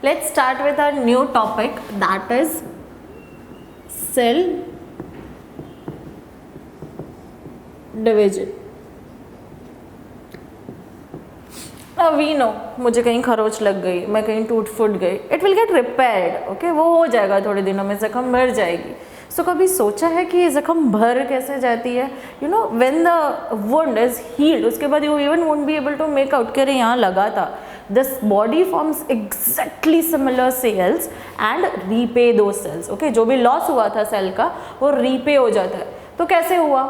Let's start with our new topic, that is cell division. Now we know, मुझे कहीं खरोच लग गई, मैं कहीं टूट फूट गई, it will get repaired, okay? वो हो जाएगा थोड़े दिनों में, जख्म भर जाएगी. So कभी सोचा है कि ये जख्म भर कैसे जाती है? You know, when the wound is healed, उसके बाद you even won't be able to make out कि अरे यहाँ लगा था. This body forms exactly similar cells and repay those cells, okay? जो भी loss हुआ था सेल का वो repay हो जाता है. तो कैसे हुआ?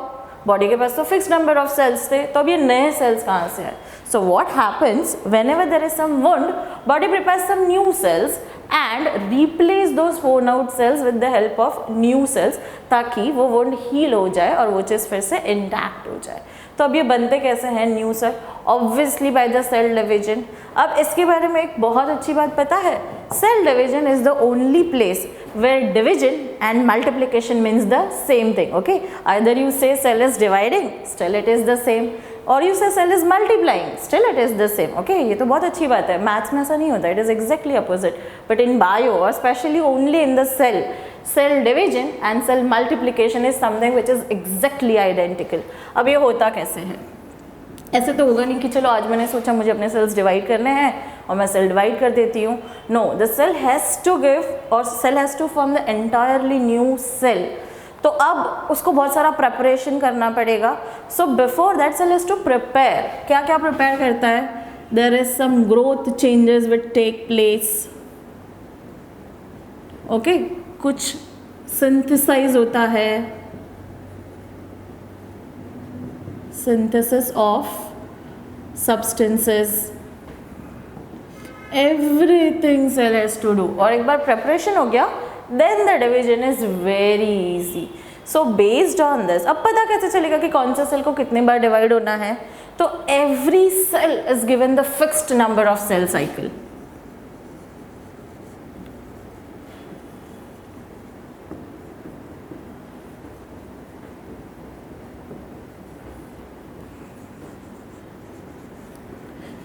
बॉडी के पास तो फिक्स नंबर ऑफ सेल्स थे, तो अब ये नए सेल्स कहाँ से आए? So what happens whenever there is some wound, body prepares some new cells and replace those worn out cells with the help of new cells, ताकि वो वुंड हील हो जाए और वो चीज़ फिर से इंटैक्ट हो जाए. तो अब ये बनते कैसे हैं new cell? Obviously by the cell division. अब इसके बारे में एक बहुत अच्छी बात पता है, cell division is the only place where division and multiplication means the same thing, okay? Either you say cell is dividing, still it is the same, or you say cell is multiplying, still it is the same, okay? ये तो बहुत अच्छी बात है. Maths में ऐसा नहीं होता, it is exactly opposite. But in bio, or especially only in the cell division and cell multiplication is something which is exactly identical. अब ये होता कैसे है? ऐसे तो होगा नहीं कि चलो आज मैंने सोचा मुझे अपने सेल्स डिवाइड करने हैं और मैं सेल डिवाइड कर देती हूँ. No, the cell has to give or cell has to form the entirely new cell. तो अब उसको बहुत सारा प्रेपरेशन करना पड़ेगा. So before that cell has to prepare. क्या क्या प्रिपेयर करता है? There is some growth changes will take place, okay? कुछ सिंथेसाइज होता है, synthesis of substances, everything cell has to do. और एक बार preparation हो गया, then the division is very easy. So based on this, अब पता कैसे चलेगा कि कौन सा सेल को कितने बार डिवाइड होना है? तो every cell is given the fixed number of cell cycle.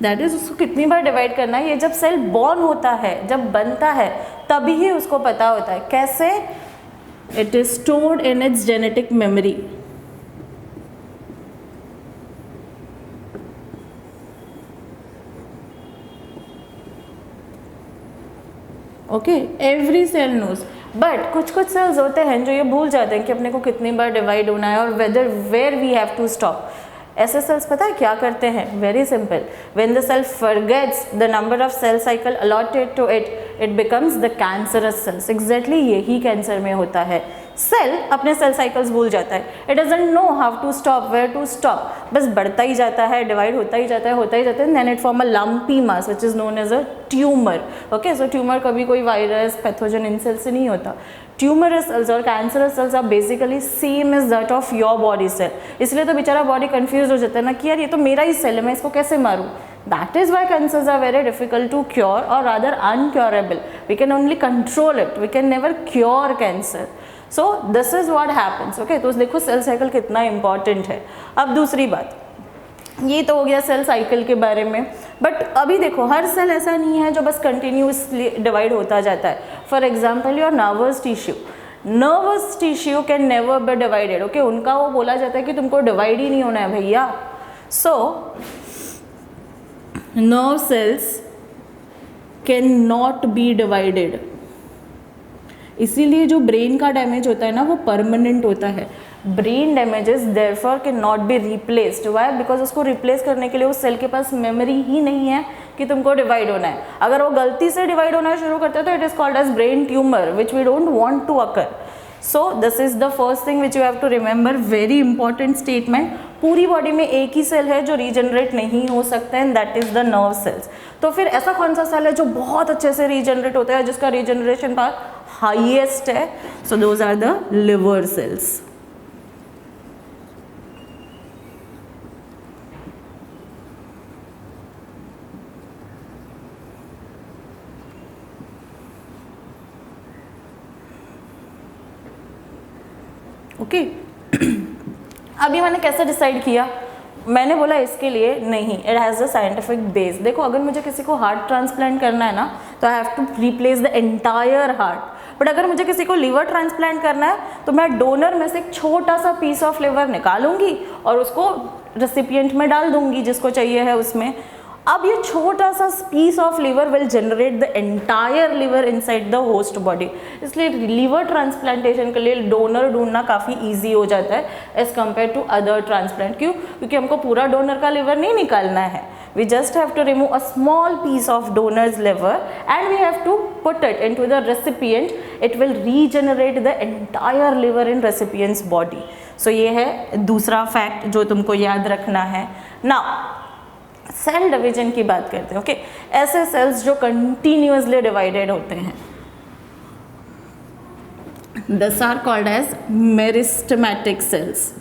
That is उसको कितनी बार डिवाइड करना है. ये जब सेल बॉर्न होता है, जब बनता है, तभी ही उसको पता होता है. कैसे? It is stored in its genetic memory. Okay, every cell knows. But कुछ कुछ सेल्स होते हैं जो ये भूल जाते हैं कि अपने को कितनी बार डिवाइड होना है और whether where we have to stop. ऐसे सेल्स पता है क्या करते हैं? Very simple. When the cell forgets the number of cell cycle allotted to it, it becomes the cancerous cells. Exactly यही कैंसर में होता है. सेल अपने सेल साइकिल्स भूल जाता है. It doesn't know how to stop, where to stop. बस बढ़ता ही जाता है, डिवाइड होता ही जाता है, होता ही जाता है. Then it form a lumpy mass which is known as a tumour. Okay, so tumour कभी कोई वायरस, पैथोजन इन सेल से नहीं होता. ट्यूमरस सेल्स और cancerous cells are basically same is that of your body cell. इसलिए तो बेचारा body confuse हो जाता है ना कि यार ये तो मेरा ही सेल है, मैं इसको कैसे मारूं. That is why cancers are very difficult to cure or rather incurable. We can only control it, we can never cure cancer. So this is what happens. Okay, तो देखो सेल साइकिल कितना important है. अब दूसरी बात, ये तो हो गया सेल साइकिल के बारे में. बट अभी देखो, हर सेल ऐसा नहीं है जो बस कंटिन्यूसली डिवाइड होता जाता है. For example your nervous tissue. Nervous tissue can never be divided. Okay, उनका वो बोला जाता है कि तुमको डिवाइड ही नहीं होना है भैया. So nerve cells can not B divided. इसीलिए जो ब्रेन का डैमेज होता है ना, वो परमानेंट होता है. Brain damages therefore can not be replaced. Why? Because उसको रिप्लेस करने के लिए उस सेल के पास मेमोरी ही नहीं है कि तुमको डिवाइड होना है. अगर वो गलती से डिवाइड होना शुरू करता है तो it is called as brain tumour which we don't want to occur. So this is the first thing which you have to remember. Very important statement. पूरी बॉडी में एक ही सेल है जो रीजनरेट नहीं हो सकता है, and that is the nerve cells. तो फिर ऐसा कौन सा सेल है जो बहुत अच्छे से रीजनरेट होता है, जिसका रीजनरेशन पावर हाईएस्ट है? So those are the liver cells. Okay, अभी मैंने कैसे डिसाइड किया? मैंने बोला इसके लिए नहीं, it has a scientific base. देखो, अगर मुझे किसी को हार्ट ट्रांसप्लांट करना है ना, तो I have to replace the entire heart. But अगर मुझे किसी को लीवर ट्रांसप्लांट करना है तो मैं डोनर में से एक छोटा सा पीस ऑफ लिवर निकालूंगी और उसको रेसिपिएंट में डाल दूंगी जिसको चाहिए है उसमें। अब ये छोटा सा piece of liver will generate the entire liver inside the host body. इसलिए लीवर ट्रांसप्लांटेशन के लिए डोनर ढूंढना काफ़ी इजी हो जाता है as compare to other transplant. क्यों? क्योंकि हमको पूरा डोनर का लिवर नहीं निकालना है। We just have to remove a small piece of donor's liver and we have to put it into the recipient. It will regenerate the entire liver in recipient's body. So ये है दूसरा fact जो तुमको याद रखना है। Now cell division की बात करते हैं। ओके, ऐसे सेल्स जो कंटिन्यूअसली डिवाइडेड होते हैं, this are called as meristematic cells.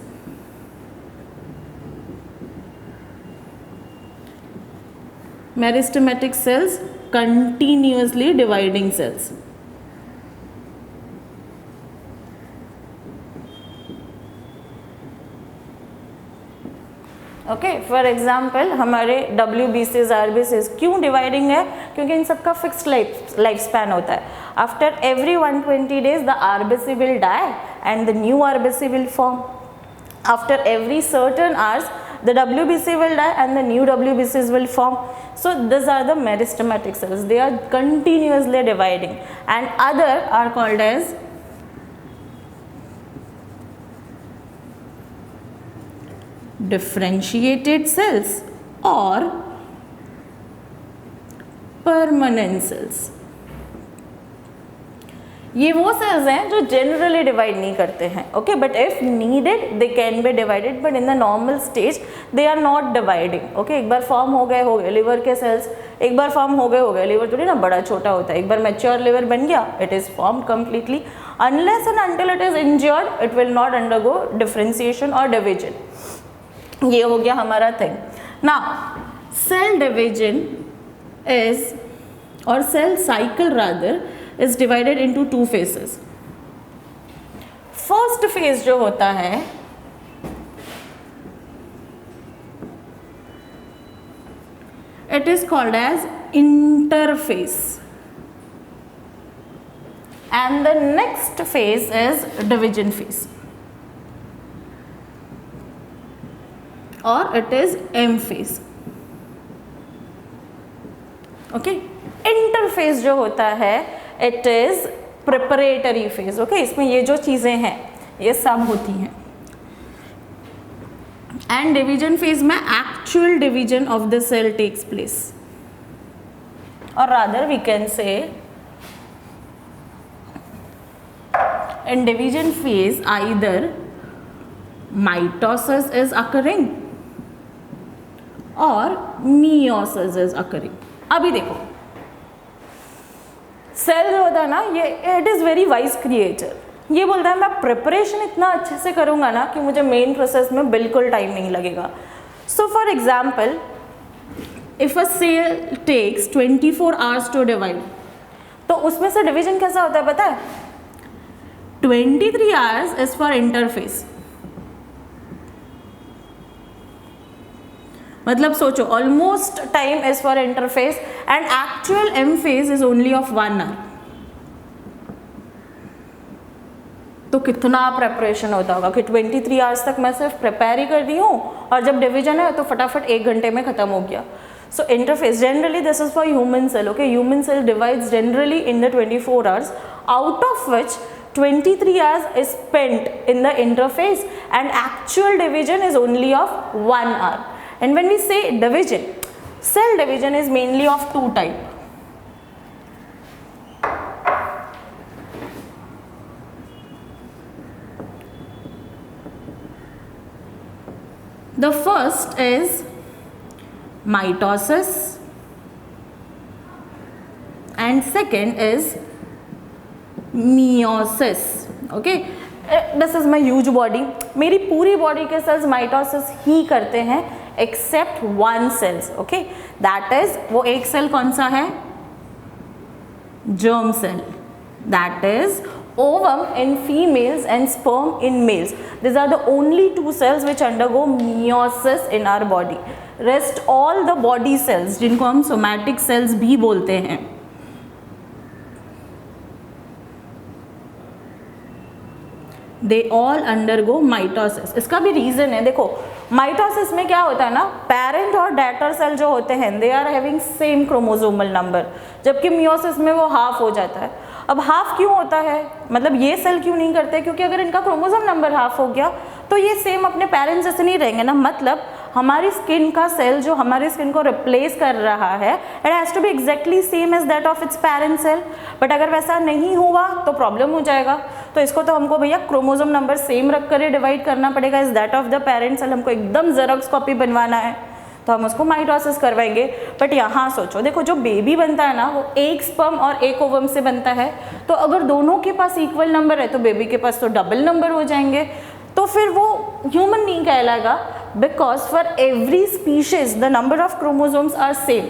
Meristematic cells continuously dividing cells. Okay, for example हमारे WBCs RBCs क्यों डिवाइडिंग है? क्योंकि इन सबका फिक्स्ड लाइफ स्पैन होता है। After every 120 days the RBC will die and the new RBC will form. After every certain hours the WBC will die and the new WBCs will form. So these are the meristematic cells. They are continuously dividing, and other are called as differentiated cells or permanent cells. ये वो sales हैं जो generally divide नहीं करते हैं। Okay, but if needed they can be divided, but in the normal stage they are not dividing. Okay, एक बार form हो गए लिवर के सेल्स, एक बार फॉर्म हो गए लिवर थोड़ी ना बड़ा छोटा होता है। एक बार मैच्योर लिवर बन गया, it is form completely. Unless and until it is injured it will not undergo differentiation or division. ये हो गया हमारा thing. Now cell division is or cell cycle rather is divided into two phases. First phase जो होता है it is called as interphase and the next phase is division phase or it is M phase. Okay, interphase जो होता है it is preparatory phase. Okay, इसमें ये जो चीज़ें हैं ये सब होती हैं। एंड डिवीजन फेज में actual division of the cell takes place, or rather we can say in division phase either mitosis is occurring or meiosis is occurring. अभी देखो, सेल जो होता है ना, ये it is very wise creature. ये बोलता है मैं प्रिपरेशन इतना अच्छे से करूँगा ना कि मुझे मेन प्रोसेस में बिल्कुल टाइम नहीं लगेगा। So for example if a cell takes 24 hours to divide, तो उसमें से डिवीजन कैसा होता है पता है? 23 hours इज फॉर इंटरफेस। मतलब सोचो, almost time is for interface and actual M phase is only of 1 hour। तो कितना प्रेपरेशन होता होगा कि 23 hours तक मैं सिर्फ प्रिपेयर ही कर दी हूँ और जब डिवीजन है तो फटाफट 1 घंटे में खत्म हो गया। So interphase generally this is for human cell. Okay, human cell divides generally in the 24 hours, out of which 23 hours is spent in the interface and actual division is only of 1 hour. And when we say division, cell division is mainly of two types. The first is mitosis and second is meiosis. Okay, this is my huge body. मेरी पूरी body के sales mitosis ही करते हैं except one cells. Okay, that is वो एक cell कौन सा है? germ cell, that is ovum in females and sperm in males. These are the only two cells which undergo meiosis in our body. Rest all the body cells जिनको हम somatic cells भी बोलते हैं, they all undergo mitosis. इसका भी reason है, देखो mitosis में क्या होता है ना, पेरेंट और डैटर सेल जो होते हैं they are having same chromosomal number, जबकि मियोसिस में वो हाफ हो जाता है। अब हाफ क्यों होता है, मतलब ये सेल क्यों नहीं करते, क्योंकि अगर इनका क्रोमोसोम नंबर हाफ हो गया तो ये सेम अपने पेरेंट्स जैसे नहीं रहेंगे ना, मतलब हमारी स्किन का सेल जो हमारी स्किन को रिप्लेस कर रहा है it has to be exactly same as that of its parent cell. But अगर वैसा नहीं हुआ तो प्रॉब्लम हो जाएगा, तो इसको तो हमको भैया क्रोमोसोम नंबर सेम रख कर डिवाइड करना पड़ेगा is that of the parent cell. हमको एकदम जेरॉक्स कॉपी बनवाना है तो हम उसको माइटोसिस करवाएंगे। बट यहाँ सोचो, देखो जो बेबी बनता है ना वो एक स्पर्म और एक ओवम से बनता है, तो अगर दोनों के पास इक्वल नंबर है तो बेबी के पास तो डबल नंबर हो जाएंगे, तो फिर वो ह्यूमन नहीं कहलाएगा, because for every species the number of chromosomes are same,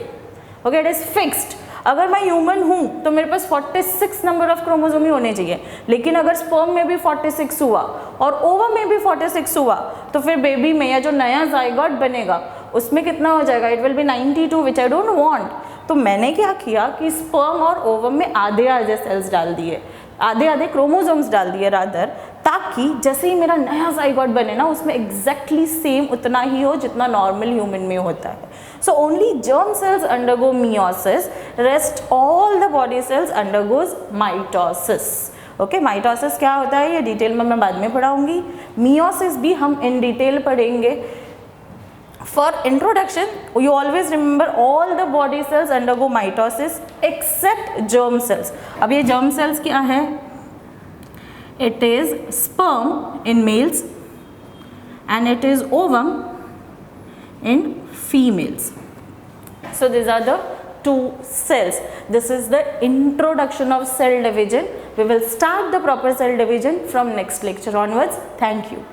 okay, it is fixed. अगर मैं ह्यूमन हूँ तो मेरे पास 46 नंबर ऑफ क्रोमोसोम ही होने चाहिए, लेकिन अगर स्पर्म में भी 46 हुआ और ओवम में भी 46 हुआ तो फिर बेबी में या जो नया जाइगोट बनेगा उसमें कितना हो जाएगा, it will be 92, which I don't want. तो मैंने क्या किया कि स्पर्म और ओवम में आधे आधे सेल्स डाल दिए, आधे आधे क्रोमोसोम्स डाल दिए रादर, ताकि जैसे ही मेरा नया जाइगोट बने ना उसमें एग्जैक्टली सेम उतना ही हो जितना नॉर्मल ह्यूमन में होता है। So only germ cells undergo meiosis, rest all the body cells undergoes mitosis. Okay, mitosis क्या होता है ये डिटेल में मैं बाद में पढ़ाऊंगी, मियोसिस भी हम इन डिटेल पढ़ेंगे। For introduction, you always remember all the body cells undergo mitosis except germ cells. अब ये germ cells क्या है? It is sperm in males and it is ovum in females. So these are the two cells. This is the introduction of cell division. We will start the proper cell division from next lecture onwards. Thank you.